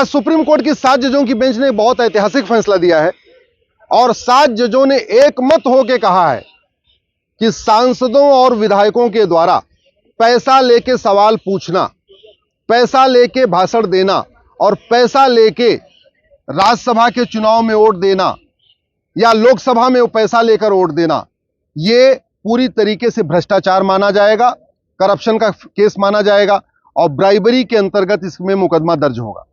आज supreme court की 7 जजों की बेंच ने एक बहुत ऐतिहासिक फैसला दिया है और 7 जजों ने एक मत होकर कहा है कि सांसदों और विधायकों के द्वारा पैसा लेके सवाल पूछना, पैसा लेके भाषण देना और पैसा लेके राज्यसभा के चुनाव में वोट देना या लोकसभा में पैसा लेकर वोट देना, यह पूरी तरीके से भ्रष्टाचार माना जाएगा, करप्शन का केस माना जाएगा और ब्राइबरी के अंतर्गत इसमें मुकदमा दर्ज होगा।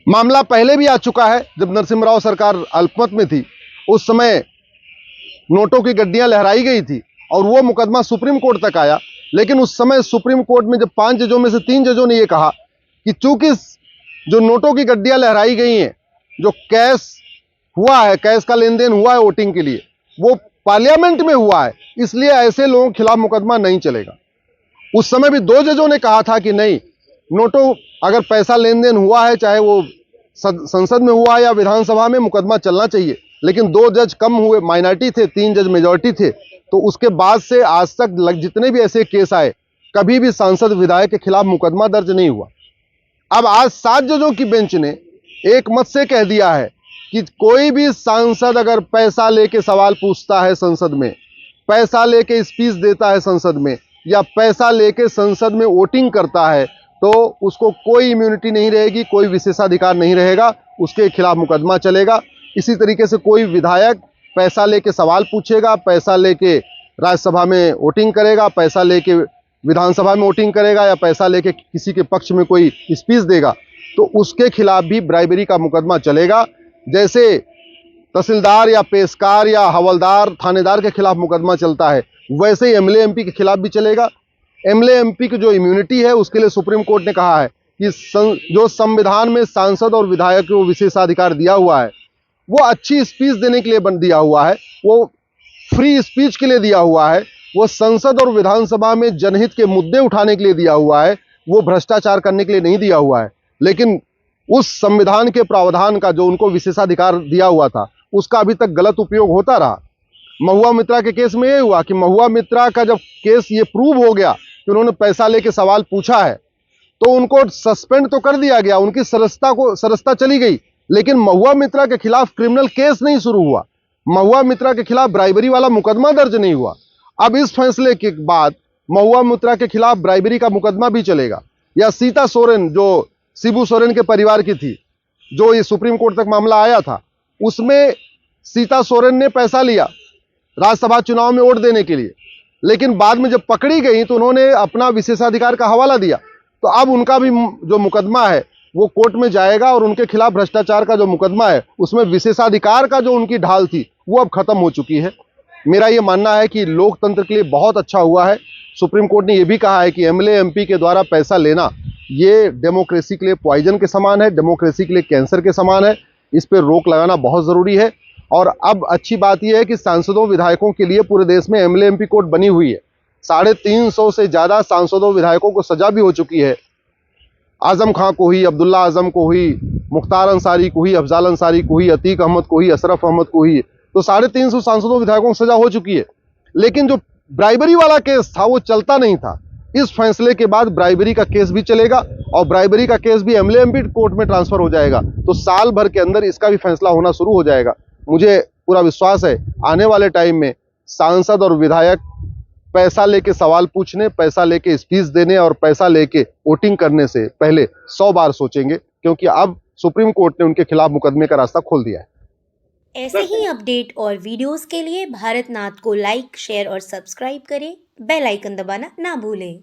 मामला पहले भी आ चुका है। जब नरसिम्हा राव सरकार अल्पमत में थी, उस समय नोटों की गड्डियां लहराई गई थी और वो मुकदमा सुप्रीम कोर्ट तक आया। लेकिन उस समय सुप्रीम कोर्ट में जब 5 जजों में से 3 जजों ने यह कहा कि चूंकि जो नोटों की गड्डियां लहराई गई हैं, जो कैश हुआ है, कैश का लेन देन हुआ है वोटिंग के लिए, वो पार्लियामेंट में हुआ है, इसलिए ऐसे लोगों के खिलाफ मुकदमा नहीं चलेगा। उस समय भी 2 जजों ने कहा था कि नहीं, नोटों अगर पैसा लेन देन हुआ है, चाहे वो संसद में हुआ या विधानसभा में, मुकदमा चलना चाहिए। लेकिन 2 जज कम हुए, माइनॉरिटी थे, 3 जज मेजॉरिटी थे। तो उसके बाद से आज तक जितने भी ऐसे केस आए, कभी भी सांसद विधायक के खिलाफ मुकदमा दर्ज नहीं हुआ। अब आज 7 जजों की बेंच ने एक मत से कह दिया है कि कोई भी सांसद अगर पैसा लेके सवाल पूछता है संसद में, पैसा लेके स्पीच देता है संसद में या पैसा लेके संसद में वोटिंग करता है, तो उसको कोई इम्यूनिटी नहीं रहेगी, कोई विशेषाधिकार नहीं रहेगा, उसके खिलाफ मुकदमा चलेगा। इसी तरीके से कोई विधायक पैसा लेके सवाल पूछेगा, पैसा लेके राज्यसभा में वोटिंग करेगा, पैसा लेके विधानसभा में वोटिंग करेगा या पैसा लेके किसी के पक्ष में कोई स्पीच देगा, तो उसके खिलाफ भी ब्राइबरी का मुकदमा चलेगा। जैसे तहसीलदार या पेशकार या हवलदार, थानेदार के खिलाफ मुकदमा चलता है, वैसे ही एमएलए एमपी के खिलाफ भी चलेगा। एमएलए एमपी की जो इम्यूनिटी है, उसके लिए सुप्रीम कोर्ट ने कहा है कि जो संविधान में सांसद और विधायक को विशेषाधिकार दिया हुआ है, वो अच्छी स्पीच देने के लिए दिया हुआ है, वो फ्री स्पीच के लिए दिया हुआ है, वो संसद और विधानसभा में जनहित के मुद्दे उठाने के लिए दिया हुआ है, वो भ्रष्टाचार करने के लिए नहीं दिया हुआ है। लेकिन उस संविधान के प्रावधान का जो उनको विशेषाधिकार दिया हुआ था, उसका अभी तक गलत उपयोग होता रहा। महुआ मित्रा के केस में यह हुआ कि महुआ मित्रा का जब केस ये प्रूव हो गया कि उन्होंने पैसा लेके सवाल पूछा है, तो उनको सस्पेंड तो कर दिया गया, उनकी सदस्यता चली गई, लेकिन महुआ मित्रा के खिलाफ क्रिमिनल केस नहीं शुरू हुआ, महुआ मित्रा के खिलाफ ब्राइबरी वाला मुकदमा दर्ज नहीं हुआ। अब इस फैसले के बाद महुआ मित्रा के खिलाफ ब्राइबरी का मुकदमा भी चलेगा। या सीता सोरेन, जो शिबू सोरेन के परिवार की थी, जो ये सुप्रीम कोर्ट तक मामला आया था, उसमें सीता सोरेन ने पैसा लिया राज्यसभा चुनाव में वोट देने के लिए, लेकिन बाद में जब पकड़ी गई तो उन्होंने अपना विशेषाधिकार का हवाला दिया। तो अब उनका भी जो मुकदमा है वो कोर्ट में जाएगा और उनके खिलाफ भ्रष्टाचार का जो मुकदमा है, उसमें विशेषाधिकार का जो उनकी ढाल थी वो अब खत्म हो चुकी है। मेरा ये मानना है कि लोकतंत्र के लिए बहुत अच्छा हुआ है। सुप्रीम कोर्ट ने यह भी कहा है कि एमएलए एमपी के द्वारा पैसा लेना ये डेमोक्रेसी के लिए पॉइजन के समान है, डेमोक्रेसी के लिए कैंसर के समान है। इस पर रोक लगाना बहुत ज़रूरी है। और अब अच्छी बात यह है कि सांसदों विधायकों के लिए पूरे देश में एमएलए एमपी कोर्ट बनी हुई है। 350 से ज़्यादा सांसदों विधायकों को सजा भी हो चुकी है। आजम खां को हुई, अब्दुल्ला आजम को हुई, मुख्तार अंसारी को हुई, अफजाल अंसारी को हुई, अतीक अहमद को हुई, अशरफ अहमद को हुई। तो 350 सांसदों विधायकों को सजा हो चुकी है। लेकिन जो ब्राइबरी वाला केस था वो चलता नहीं था। इस फैसले के बाद ब्राइबरी का केस भी चलेगा और ब्राइबरी का केस भी एमएलए एमपी कोर्ट में ट्रांसफर हो जाएगा। तो साल भर के अंदर इसका भी फैसला होना शुरू हो जाएगा। मुझे पूरा विश्वास है आने वाले टाइम में सांसद और विधायक पैसा लेके सवाल पूछने, पैसा लेके स्पीच देने और पैसा लेके वोटिंग करने से पहले 100 बार सोचेंगे, क्योंकि अब सुप्रीम कोर्ट ने उनके खिलाफ मुकदमे का रास्ता खोल दिया है। ऐसे ही अपडेट और वीडियोस के लिए भारत नाथ को लाइक, शेयर और सब्सक्राइब करें। बेल आइकन दबाना ना भूलें।